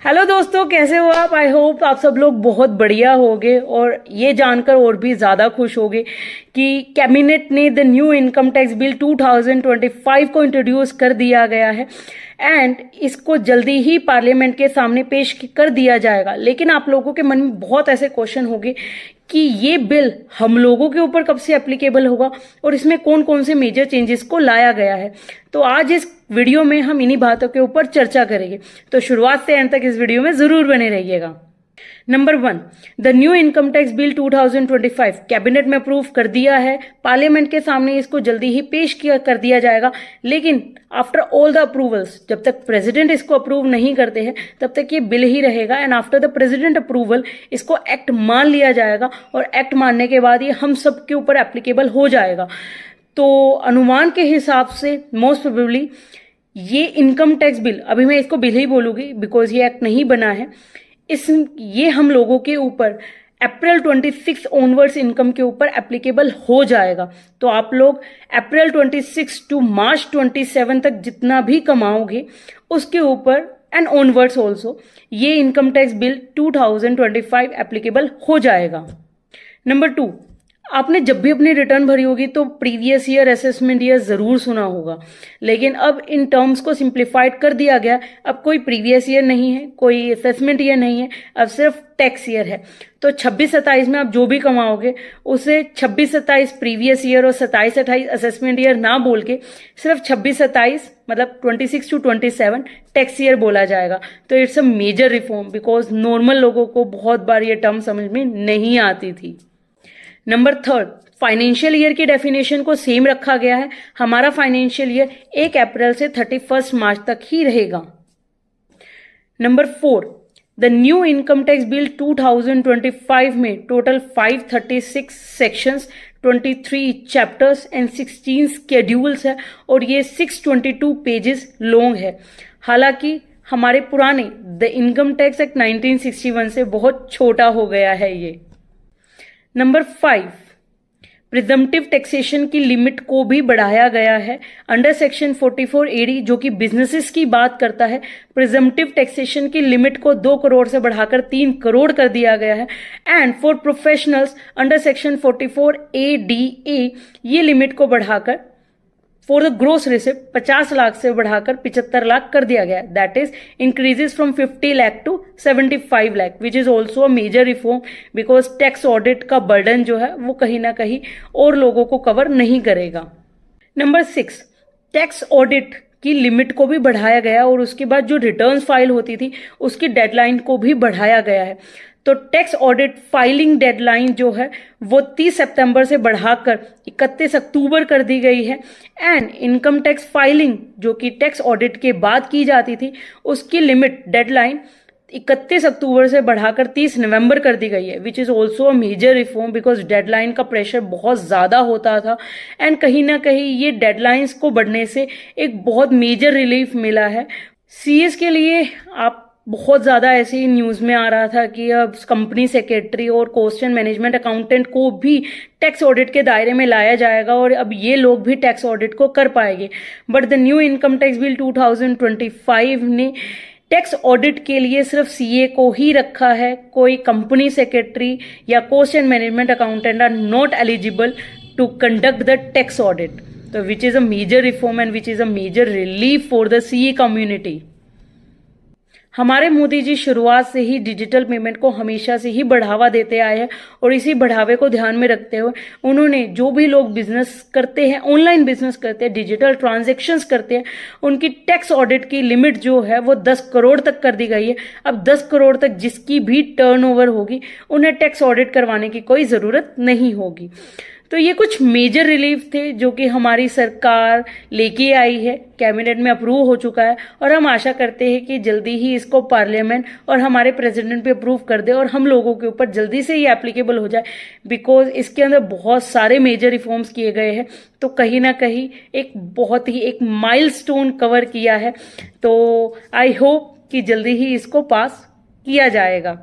Hello दोस्तों, कैसे हो आप? आई होप आप सब लोग बहुत बढ़िया होगे और ये जानकर और भी ज़्यादा खुश होगे कि कैबिनेट ने the new income tax bill 2025 को इंट्रोड्यूस कर दिया गया है एंड इसको जल्दी ही पार्लियामेंट के सामने पेश कर दिया जाएगा। लेकिन आप लोगों के मन में बहुत ऐसे क्वेश्चन होंगे कि ये बिल हम लोगों के ऊपर कब से एप्लीकेबल होगा और इसमें कौन कौन से मेजर चेंजेस को लाया गया है। तो आज इस वीडियो में हम इन्हीं बातों के ऊपर चर्चा करेंगे, तो शुरुआत से एंड तक इस वीडियो में जरूर बने रहिएगा। Number 1, the new income tax bill 2025 cabinet में अप्रूव कर दिया है। पार्लियामेंट के सामने इसको जल्दी ही पेश कर दिया जाएगा। लेकिन आफ्टर ऑल द अप्रूवल्स, जब तक प्रेसिडेंट इसको अप्रूव नहीं करते हैं तब तक ये बिल ही रहेगा and after the president approval इसको एक्ट मान लिया जाएगा और एक्ट मानने के बाद ये हम सब के ऊपर एप्लीकेबल हो जाएगा। तो अनुमान के हिसाब से मोस्ट प्रोबेबली ये इनकम टैक्स बिल, अभी मैं इसको बिल ही बोलूंगी बिकॉज ये एक्ट नहीं बना है, ये हम लोगों के ऊपर अप्रैल 26 ऑनवर्ड्स इनकम के ऊपर एप्लीकेबल हो जाएगा। तो आप लोग अप्रैल 26 टू मार्च 27 तक जितना भी कमाओगे उसके ऊपर एंड ऑनवर्ड्स ऑल्सो ये इनकम टैक्स बिल 2025 एप्लीकेबल हो जाएगा। नंबर 2, आपने जब भी अपनी रिटर्न भरी होगी तो प्रीवियस ईयर असेसमेंट ईयर जरूर सुना होगा, लेकिन अब इन टर्म्स को सिंप्लीफाइड कर दिया गया। अब कोई प्रीवियस ईयर नहीं है, कोई असेसमेंट ईयर नहीं है, अब सिर्फ टैक्स ईयर है। तो 26-27 में आप जो भी कमाओगे उसे 26-27 प्रीवियस ईयर और 27-28 असेसमेंट ईयर ना बोल के सिर्फ 26-27 मतलब 26 टू 27 टैक्स ईयर बोला जाएगा। तो it's a major reform because normal लोगों को बहुत बार ये टर्म समझ में नहीं आती थी। नंबर 3, फाइनेंशियल ईयर की डेफिनेशन को सेम रखा गया है। हमारा फाइनेंशियल ईयर 1 अप्रैल से 31 मार्च तक ही रहेगा। Number 4, the new income tax bill 2025 में total 536 sections, 23 chapters and 16 schedules है और ये 622 पेजेस लॉन्ग है। हालांकि हमारे पुराने द इनकम टैक्स एक्ट 1961 से बहुत छोटा हो गया है ये। नंबर 5, प्रिजम्पटिव टैक्सेशन की लिमिट को भी बढ़ाया गया है। अंडर सेक्शन 44 AD जो कि बिजनेसेस की बात करता है, प्रिजम्पटिव टैक्सेशन की लिमिट को 2 करोड़ से बढ़ाकर 3 करोड़ कर दिया गया है। And for professionals under section 44 ADA ये लिमिट को बढ़ाकर for the gross receipt 50 lakh से बढ़ाकर 75 लाख कर दिया गया। That is increases from 50 lakh to 75 lakh which is also a major reform because tax audit का बर्डन जो है वो कहीं ना कहीं और लोगों को कवर नहीं करेगा। नंबर 6, टैक्स ऑडिट की लिमिट को भी बढ़ाया गया और उसके बाद जो रिटर्न्स फाइल होती थी उसकी डेडलाइन को भी बढ़ाया गया है। तो टैक्स ऑडिट फाइलिंग डेडलाइन जो है वो 30 सितंबर से बढ़ाकर 31 अक्टूबर कर दी गई है एंड इनकम टैक्स फाइलिंग जो कि टैक्स ऑडिट के बाद की जाती थी उसकी लिमिट डेडलाइन 31 अक्टूबर से बढ़ाकर 30 नवंबर कर दी गई है which is also a major reform because deadline का प्रेशर बहुत ज्यादा होता था एंड कहीं ना कहीं ये डेडलाइंस को बढ़ने से एक बहुत मेजर रिलीफ मिला है। सीएस के लिए आप बहुत ज्यादा ऐसे ही न्यूज में आ रहा था कि अब कंपनी सेक्रेटरी और कॉस्ट एंड मैनेजमेंट अकाउंटेंट को भी टैक्स ऑडिट के दायरे में लाया जाएगा और अब ये लोग भी टैक्स ऑडिट को कर पाएंगे। But the new income tax bill 2025 ने टैक्स ऑडिट के लिए सिर्फ सीए को ही रखा है। कोई कंपनी सेक्रेटरी या cost and management accountant are not eligible to conduct the tax audit, तो which is a major reform and which is a major relief for the CA community. हमारे मोदी जी शुरुआत से ही डिजिटल पेमेंट को हमेशा से ही बढ़ावा देते आए हैं और इसी बढ़ावे को ध्यान में रखते हुए उन्होंने जो भी लोग बिजनेस करते हैं, ऑनलाइन बिजनेस करते हैं, डिजिटल ट्रांजैक्शंस करते हैं, उनकी टैक्स ऑडिट की लिमिट जो है वो 10 करोड़ तक कर दी गई है। अब 10 करोड़ तक जिसकी भी टर्नओवर होगी उन्हें टैक्स ऑडिट करवाने की कोई जरूरत नहीं होगी। तो ये कुछ मेजर रिलीफ थे जो कि हमारी सरकार लेके आई है, कैबिनेट में अप्रूव हो चुका है और हम आशा करते हैं कि जल्दी ही इसको पार्लियामेंट और हमारे प्रेसिडेंट भी अप्रूव कर दे और हम लोगों के ऊपर जल्दी से ये एप्लीकेबल हो जाए बिकॉज इसके अंदर बहुत सारे मेजर रिफॉर्म्स किए गए हैं। तो कहीं ना कहीं एक माइलस्टोन कवर किया है। तो आई होप कि जल्दी ही इसको पास किया जाएगा।